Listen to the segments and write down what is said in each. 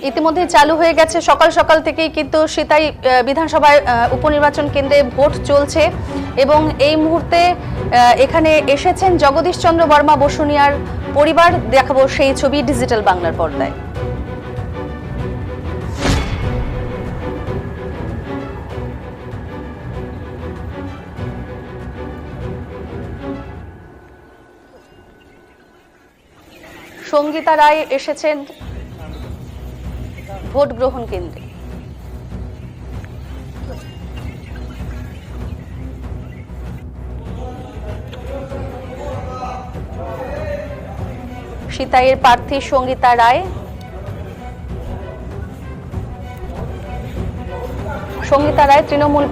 ইতিমধ্যে চালু হয়ে গেছে সকাল সকাল থেকেই কিন্তু সিতাই বিধানসভায় উপনির্বাচন কেন্দ্রে ভোট চলছে এবং এই মুহূর্তে এখানে এসেছেন জগদীশ চন্দ্র বর্মা বসুনিয়ার পরিবার। দেখাবো সেই ছবি ডিজিটাল বাংলার পর্দায়। সঙ্গীতা রায় এসেছেন ভোট গ্রহণ কেন্দ্রে। সিতাইয়ের প্রার্থী সঙ্গীতা রায়। সঙ্গীতা রায় তৃণমূল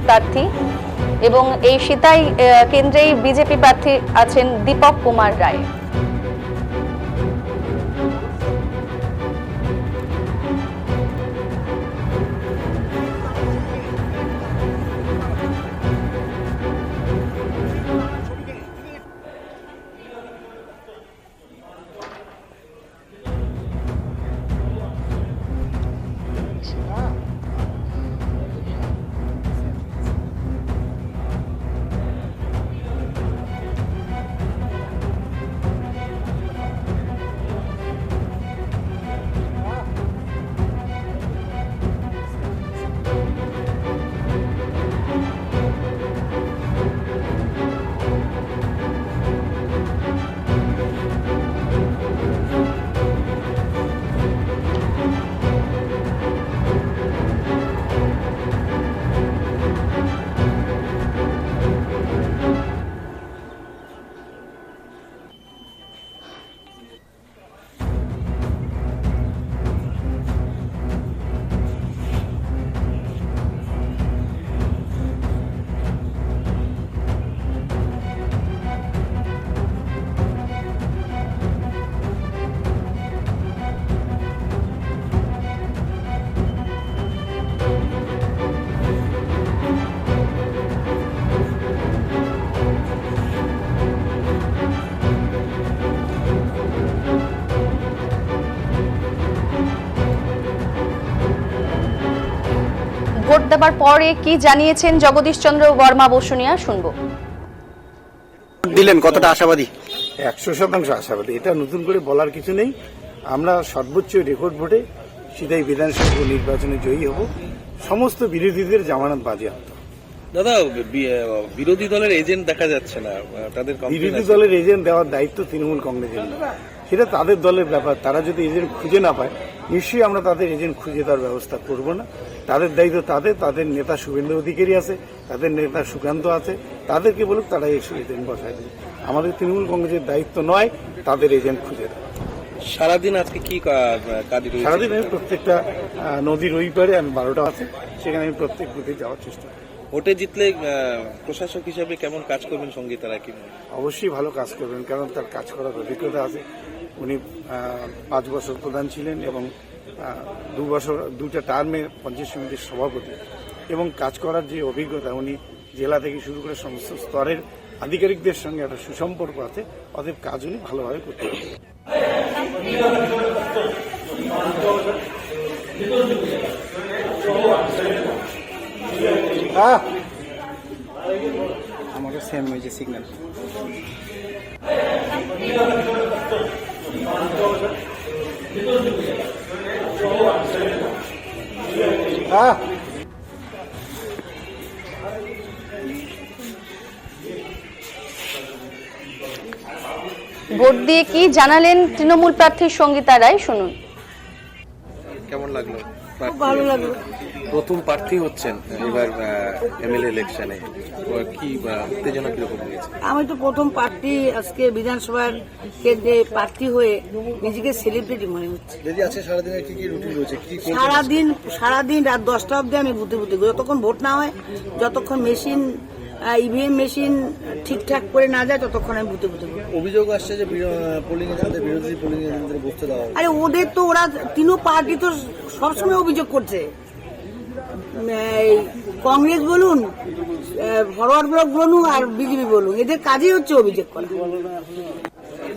প্রার্থী এবং এই সিতাই কেন্দ্রেই বিজেপি প্রার্থী আছেন দীপক কুমার রায়। ভোট দেবার পরে কি জানিয়েছেন জগদীশ চন্দ্র বর্মা বসুনিয়া, শুনবো। দিলেন কতটা আশাবাদী? 100% আশাবাদী। এটা নতুন করে বলার কিছু নেই। আমরা সর্বোচ্চ রেকর্ড ভোটে সিতাই বিধানসভা নির্বাচনে জয়ী হব। সমস্ত বিরোধীদের জামানত বাজেয়াপ্ত। দাদা, বিরোধী দলের এজেন্ট দেখা যাচ্ছে না, তাদের বিরোধী দলের এজেন্ট দেওয়ার দায়িত্ব তৃণমূল কংগ্রেসের না, সেটা তাদের দলের ব্যাপার। তারা যদি এজেন্ট খুঁজে না পায়, নিশ্চয়ই আমরা তাদের এজেন্ট খুঁজে দেওয়ার ব্যবস্থা করব না। তাদের দায়িত্ব তাদের নেতা শুভেন্দু অধিকারী আছে, তাদের নেতা সুকান্ত আছে, তাদেরকে বলুক তারা এসে এজেন্ট বসায় দেবে। আমাদের তৃণমূল কংগ্রেসের দায়িত্ব নয় তাদের এজেন্ট খুঁজে দেওয়া। সারাদিন আজকে কি কাজ? সারাদিন আমি প্রত্যেকটা নদীর ওই পারে আমি 12টা আছে, সেখানে আমি প্রত্যেক বুথে যাওয়ার চেষ্টা করি। ভোটে জিতলে প্রশাসক হিসেবে কেমন কাজ করবেন সঙ্গীতা রায়? কি অবশ্যই ভালো কাজ করবেন, কারণ তার কাজ করার অভিজ্ঞতা আছে। উনি 5 বছর প্রধান ছিলেন এবং 2 বছর 2টা টার্মে পঞ্চায়েত সমিতির সভাপতি, এবং কাজ করার যে অভিজ্ঞতা, উনি জেলা থেকে শুরু করে সমস্ত স্তরের আধিকারিকদের সঙ্গে একটা সুসম্পর্ক আছে। অতএব কাজ উনি ভালোভাবে করতে পারবেন। আমাকে সেম হয়েছে সিগন্যাল। ভোট দিয়ে কি জানালেন তৃণমূল প্রার্থী সঙ্গীতা রায়, শুনুন। কেমন লাগলো? ভালো লাগলো। প্রথম প্রার্থী হচ্ছেন এবার এমএলএ ইলেকশনে, কি উত্তেজনা কিরকম হয়েছে? আমি তো প্রথম প্রার্থী, আজকে বিধানসভার কেন্দ্রে প্রার্থী হয়ে নিজেকে সেলিব্রিটি মনে হচ্ছে। যদি আছে সারাদিনের কি কি রুটিন রয়েছে? সারাদিন রাত 10টা অবধি আমি বুথে যতক্ষণ ভোট না হয়, যতক্ষণ মেশিন ইভিএম মেশিন ঠিকঠাক করে না যায়, ততক্ষণ আমি বুথে অভিযোগ আসছে যে পোলিং এজেন্টদের, বিরোধী পোলিং এজেন্টদের বসতে দেওয়া। আরে ওদের তো, ওরা তিনও পার্টি তো সবসময় অভিযোগ করছে। কংগ্রেস বলুন, ফরওয়ার্ড ব্লক বলুন আর বিজেপি বলুন, এদের কাজই হচ্ছে অভিযোগ করা।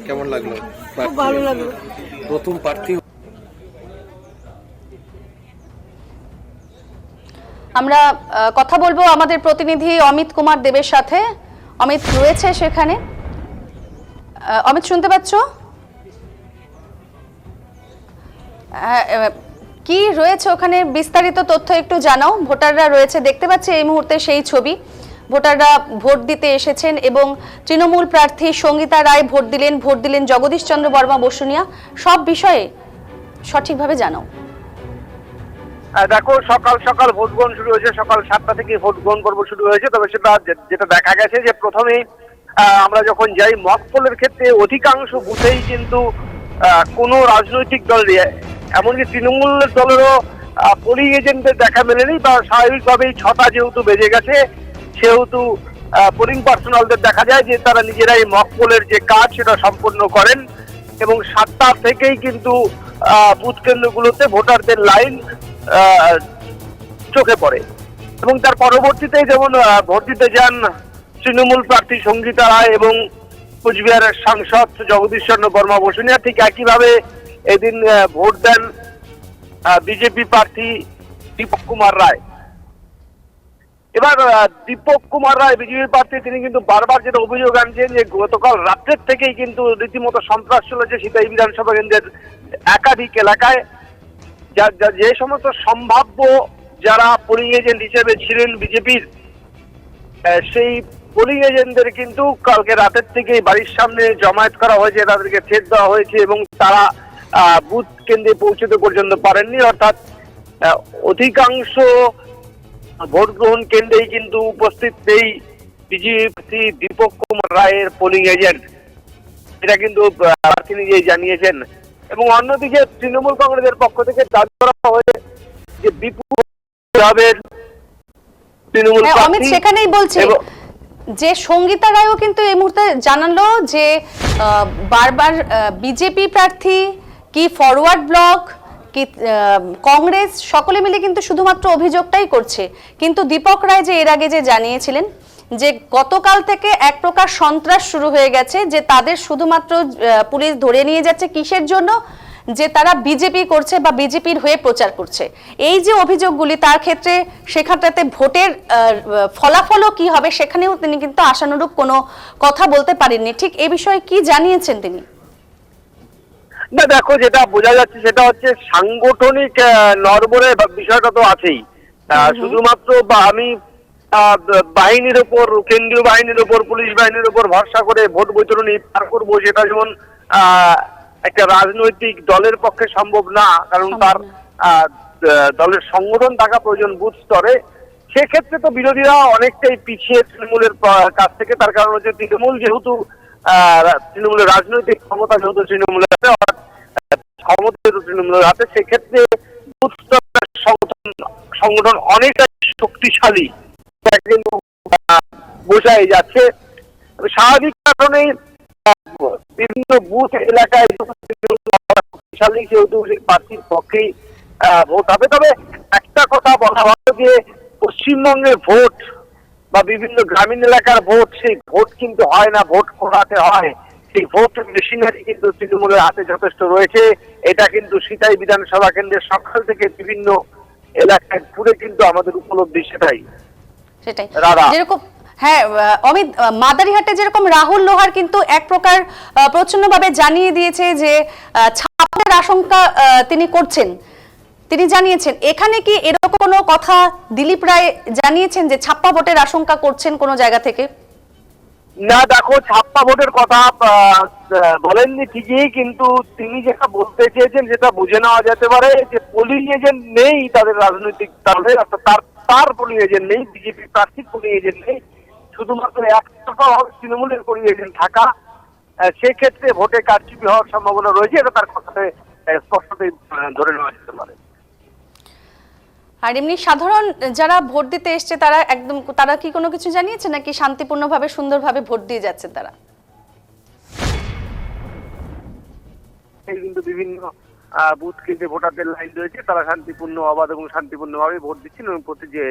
কেমন লাগলো? খুব ভালো লাগলো। প্রথম প্রার্থী আমরা কথা বলবো আমাদের প্রতিনিধি অমিত কুমার দেবের সাথে। অমিত রয়েছে সেখানে। অমিত, শুনতে পাচ্ছ? কি রয়েছে ওখানে, বিস্তারিত তথ্য একটু জানাও। ভোটাররা রয়েছে, দেখতে পাচ্ছি এই মুহূর্তে সেই ছবি। ভোটাররা ভোট দিতে এসেছেন এবং তৃণমূল প্রার্থী সঙ্গীতা রায় ভোট দিলেন জগদীশ চন্দ্র বর্মা বসুনিয়া। সব বিষয়ে সঠিকভাবে জানাও। দেখো, সকাল সকাল ভোট গ্রহণ শুরু হয়েছে, সকাল 7টা থেকে ভোট গ্রহণ পর্ব শুরু হয়েছে। তবে সেটা যেটা দেখা গেছে যে প্রথমেই আমরা যখন যাই মক পোলের ক্ষেত্রে অধিকাংশ বুথেই কিন্তু কোনো রাজনৈতিক দল, এমনকি তৃণমূলের দলেরও পোলিং এজেন্টদের দেখা মেলেনি। বা স্বাভাবিকভাবেই 6টা যেহেতু বেজে গেছে, সেহেতু পোলিং পার্সোনালদের দেখা যায় যে তারা নিজেরাই মক পোলের যে কাজ সেটা সম্পন্ন করেন এবং 7টা থেকেই কিন্তু বুথ কেন্দ্রগুলোতে ভোটারদের লাইন চোখে পড়ে। এবং তার পরবর্তীতে যেমন ভোট দিতে যান তৃণমূল প্রার্থী সঙ্গীতা রায় এবং কুচবিহারের সাংসদ জগদীশ চন্দ্র বর্মা বসুনিয়া, ঠিক একইভাবে এদিন ভোট দেন বিজেপি প্রার্থী দীপক কুমার রায়। এবার দীপক কুমার রায় বিজেপি প্রার্থী, তিনি কিন্তু বারবার যেটা অভিযোগ আনছেন যে গতকাল রাত্রের থেকেই কিন্তু রীতিমতো সন্ত্রাস চলেছে সিতাই বিধানসভা কেন্দ্রের একাধিক এলাকায়। যে সমস্ত সম্ভাব্য যারা পোলিং এজেন্ট হিসেবে ছিলেন বিজেপির, সেই পোলিং এজেন্টদের কিন্তু কালকে রাতের থেকেই বাড়ির সামনে জমায়েত করা হয়েছে, তাদেরকে ছেড় দেওয়া হয়েছে এবং তারা বুথ কেন্দ্রে পৌঁছতে পর্যন্ত পারেননি। অর্থাৎ অধিকাংশ ভোট গ্রহণ কেন্দ্রেই কিন্তু উপস্থিত নেই বিজেপি দীপক কুমার রায়ের পোলিং এজেন্ট, এটা কিন্তু প্রার্থী নিজেই জানিয়েছেন। এবং অন্যদিকে তৃণমূল কংগ্রেসের পক্ষ থেকে দাবি করা হয়েছে যে বিপুল তৃণমূল অমিত সেখানেই বলছে যে সঙ্গীতা রায়ও কিন্তু এই মুহূর্তে জানালো যে বারবার বিজেপি প্রার্থী কি ফরওয়ার্ড ব্লক কি কংগ্রেস সকলে মিলে কিন্তু শুধুমাত্র অভিযোগটাই করছে। কিন্তু দীপক রায় যে এর আগে যে জানিয়েছিলেন যে গতকাল থেকে এক প্রকার সন্ত্রাস শুরু হয়ে গেছে, যে তাদের শুধুমাত্র পুলিশ ধরে নিয়ে যাচ্ছে কিসের জন্য, যে তারা বিজেপি করছে বা বিজেপির হয়ে প্রচার করছে। এই যে অভিযোগগুলি, তার ক্ষেত্রে সেখানটাতে ভোটের ফলাফলও কি হবে সেখানেও তিনি কিন্তু আশানুরূপ কোনো কথা বলতে পারেননি। ঠিক এই বিষয়ে কি জানিয়েছেন তিনি? না দেখো, যেটা বোঝা যাচ্ছে সেটা হচ্ছে সাংগঠনিক নড়বড়ের বিষয়টা তো আছেই। শুধুমাত্র বা আমি বাহিনীর উপর, কেন্দ্রীয় বাহিনীর উপর, পুলিশ বাহিনীর উপর ভরসা করে ভোট বৈতরণী পার করবো, সেটা যেমন একটা রাজনৈতিক দলের পক্ষে সম্ভব না, কারণ তার দলের সংগঠন থাকা প্রয়োজন বুথ স্তরে। সেক্ষেত্রে তো বিরোধীরা অনেকটাই পিছিয়ে তৃণমূলের কাছ থেকে। তার কারণ হচ্ছে তৃণমূল যেহেতু তৃণমূলের রাজনৈতিক ক্ষমতা যেহেতু তৃণমূলের হাতে, ক্ষমতা যেহেতু তৃণমূলের হাতে, সেক্ষেত্রে বুথ স্তরের সংগঠন অনেকটাই শক্তিশালী কিন্তু বোঝাই যাচ্ছে। স্বাভাবিক কারণেই বিভিন্ন বুথ এলাকায় শক্তিশালী, সেহেতু প্রার্থীর পক্ষেই ভোট হবে। তবে একটা কথা বলা হয় যে পশ্চিমবঙ্গের ভোট বা বিভিন্ন গ্রামীণ এলাকার ভোট, সেই ভোট কিন্তু হয় না, ভোট করাতে হয়। সেই ভোট মেশিনারি কিন্তু তৃণমূলের হাতে যথেষ্ট রয়েছে। এটা কিন্তু সিতাই বিধানসভা কেন্দ্রের সকাল থেকে বিভিন্ন এলাকায় ঘুরে কিন্তু আমাদের উপলব্ধি সেটাই। যেরকম হ্যাঁ অমিত, মাদারিহাটে যেরকম রাহুল লোহার কিন্তু এক প্রকার প্রচ্ছন্নভাবে জানিয়ে দিয়েছে যে ছাপ্পার আশঙ্কা তিনি করছেন, তিনি জানিয়েছেন। এখানে কি এরকম কোনো কথা দিলীপ রায় জানিয়েছেন যে ছাপ্পা ভোটের আশঙ্কা করছেন কোনো জায়গা থেকে? না দেখো, ছাপ্পা ভোটের কথা বলেননি ঠিকই, কিন্তু তিনি যেটা বলতে চেয়েছেন সেটা বুঝে নেওয়া যেতে পারে যে পোলিং এজেন্ট নেই তাদের রাজনৈতিক দলের, তার পোলিং এজেন্ট নেই, বিজেপি প্রার্থীর পোলিং এজেন্ট নেই, শুধুমাত্র একতরফা তৃণমূলের পোলিং এজেন্ট থাকা। সেক্ষেত্রে ভোটে কারচুপি হওয়ার সম্ভাবনা রয়েছে, এটা তার কথাতে স্পষ্টতই ধরে নেওয়া যেতে পারে। আর এমনি সাধারণ যারা ভোট দিতে এসছে তারা কি কোনো কিছু জানিয়েছে নাকি শান্তিপূর্ণভাবে সুন্দরভাবে ভোট দিয়ে যাচ্ছে তারা? কিন্তু বিভিন্ন বুথ কেন্দ্রে ভোটারদের লাইন রয়েছে, তারা শান্তিপূর্ণ, অবাধ এবং শান্তিপূর্ণভাবে ভোট দিচ্ছেন। এবং যে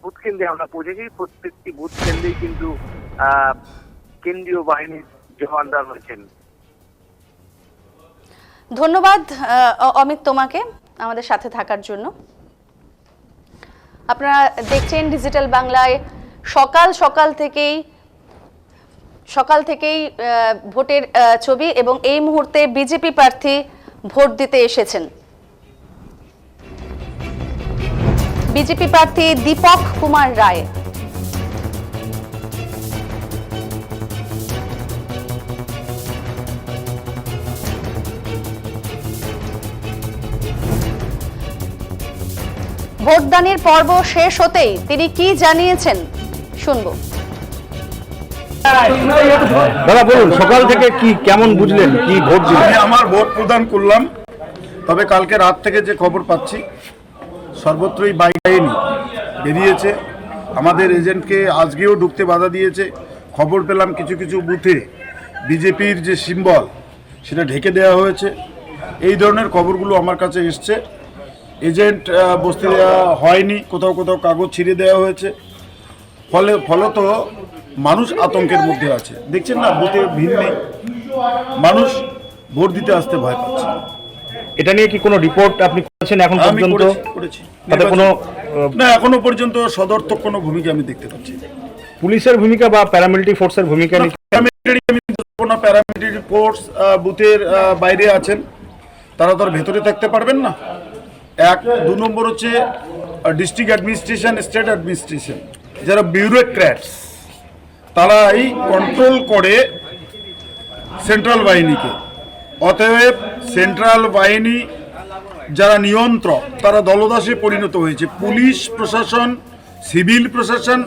বুথ কেন্দ্রে আমরা পৌঁছেছি প্রত্যেকটি বুথ কেন্দ্রেই কিন্তু কেন্দ্রীয় বাহিনীর জওয়ানরা রয়েছেন। ধন্যবাদ অমিত তোমাকে আমাদের সাথে থাকার জন্য। আপনারা দেখছেন ডিজিটাল বাংলায় সকাল থেকেই ভোটের ছবি, এবং এই মুহূর্তে বিজেপি প্রার্থী ভোট দিতে এসেছেন। বিজেপি প্রার্থী দীপক কুমার রায়। ভোটদানের পর্ব শেষ হতেই তিনি কি জানিয়েছেন শুনবো। দাদা বলুন, সকাল থেকে কি কেমন বুঝলেন, কি ভোট দিলেন? আমি আমার ভোট প্রদান করলাম, তবে কালকে রাত থেকে যে খবর পাচ্ছি সর্বত্রই বাইক বেরিয়েছে, আমাদের এজেন্টকে আজকেও ঢুকতে বাধা দিয়েছে। খবর পেলাম কিছু কিছু বুথে বিজেপির যে সিম্বল সেটা ঢেকে দেওয়া হয়েছে। এই ধরনের খবরগুলো আমার কাছে এসছে। এজেন্ট বসতে দেওয়া হয়নি, কোথাও কোথাও কাগজ ছিঁড়ে দেওয়া হয়েছে, ফলত মানুষ আতঙ্কের মধ্যে আছে। দেখছেন না, বুথে ভিড় নেই, মানুষ ভোট দিতে আসতে ভয় পাচ্ছে। এটা নিয়ে কি কোনো রিপোর্ট আপনি করেছেন এখন আমি পর্যন্ত? করেছি। তাতে কোনো না, এখনো পর্যন্ত সদর্থক কোনো ভূমিকা আমি দেখতে পাচ্ছি না। পুলিশের ভূমিকা বা প্যারামিলিটারি ফোর্সের ভূমিকা নেই? প্যারামিলিটারি আমি বলবো না, প্যারামিলিটারি ফোর্স বুথের বাইরে আছেন, তারা তো আর ভেতরে থাকতে পারবেন না। এক, 2 নম্বর হচ্ছে ডিস্ট্রিক্ট অ্যাডমিনিস্ট্রেশন, স্টেট অ্যাডমিনিস্ট্রেশন, যারা বিউরোক্র্যাটস, তারাই কন্ট্রোল করে সেন্ট্রাল বাহিনীকে। অতএব সেন্ট্রাল বাহিনী যারা নিয়ন্ত্রক, তারা দলদাসে পরিণত হয়েছে। পুলিশ প্রশাসন, সিভিল প্রশাসন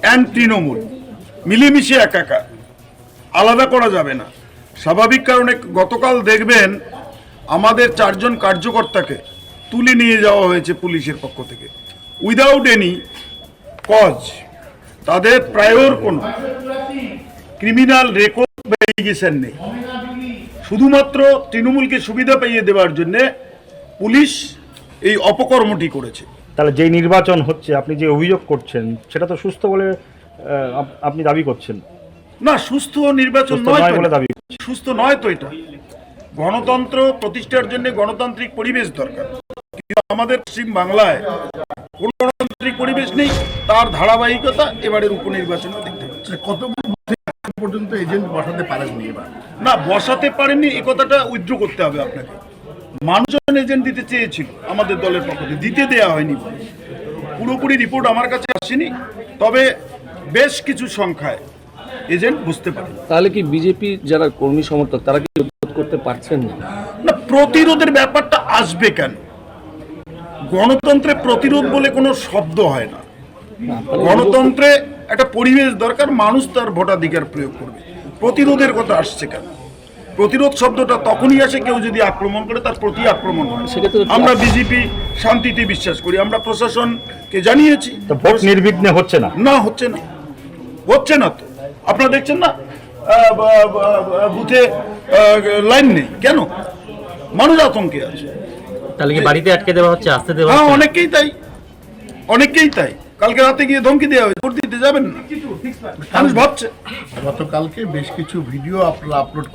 অ্যান্ড তৃণমূল মিলেমিশে একাকার, আলাদা করা যাবে না। স্বাভাবিক কারণে গতকাল দেখবেন আমাদের 4 জন কার্যকর্তাকে তুলে নিয়ে যাওয়া হয়েছে পুলিশের পক্ষ থেকে উইদাউট এনি কজ। তাদের প্রায়র কোনো ক্রিমিনাল রেকর্ড বা এলিগেশন নেই। শুধুমাত্র তৃণমূলকে সুবিধা পাইয়ে দেওয়ার জন্য পুলিশ এই অপকর্মটি করেছে। তাহলে যেই নির্বাচন হচ্ছে, আপনি যে অভিযোগ করছেন, সেটা তো সুস্থ বলে আপনি দাবি করছেন? না, সুস্থ নির্বাচন সুস্থ নয় নয় তো বলে এটা। দাবি। সুস্থ নয় তো এটা। গণতন্ত্র প্রতিষ্ঠার জন্য গণতান্ত্রিক পরিবেশ দরকার, কিন্তু আমাদের পশ্চিম বাংলায় কোন গণতান্ত্রিক পরিবেশ নেই। তার ধারাবাহিকতা এবারের উপনির্বাচনে দেখতে পাচ্ছি। পর্যন্ত এজেন্ট বসাতে পারেননি এবার? না, বসাতে পারেননি এ কথাটা উইথড্র করতে হবে আপনাকে। মানুষজন এজেন্ট দিতে চেয়েছিল আমাদের দলের পক্ষ থেকে, দিতে দেওয়া হয়নি। পুরোপুরি রিপোর্ট আমার কাছে আসেনি, তবে বেশ কিছু সংখ্যায় এজেন্ট বুঝতে পারে। তাহলে কি বিজেপি যারা কর্মী সমর্থক তারা কি প্রতিরোধ করতে পারছেন না? না, প্রতিরোধের ব্যাপারটা আসবে কেন? গণতন্ত্রে প্রতিরোধ বলে কোনো শব্দ হয় না। গণতন্ত্রে একটা পরিবেশ দরকার, মানুষ তার ভোটাধিকার প্রয়োগ করবে। প্রতিরোধের কথা আসছে কেন? প্রতিরোধ শব্দটা তখনই আসে কেউ যদি আক্রমণ করে, তার প্রতি আক্রমণ হয়। আমরা বিজেপি শান্তিতে বিশ্বাস করি, আমরা প্রশাসনকে জানিয়েছি। তো ভোট নির্বিঘ্নে হচ্ছে না? না, হচ্ছে না, হচ্ছে না তো। আপনারা দেখছেন না, বুথে লাইন নেই কেন? মানুষ আতঙ্কে আছে। তাহলে কি বাড়িতে আটকে দেওয়া হচ্ছে, আসতে দেওয়া হ্যাঁ, হচ্ছে? অনেককেই তাই। কালকে রাতে গিয়ে ধমকি দেওয়া হয়েছে, ভোট দিতে যাবেন না। মানুষ ভাবছে। গতকালকে বেশ কিছু ভিডিও আপনারা আপলোড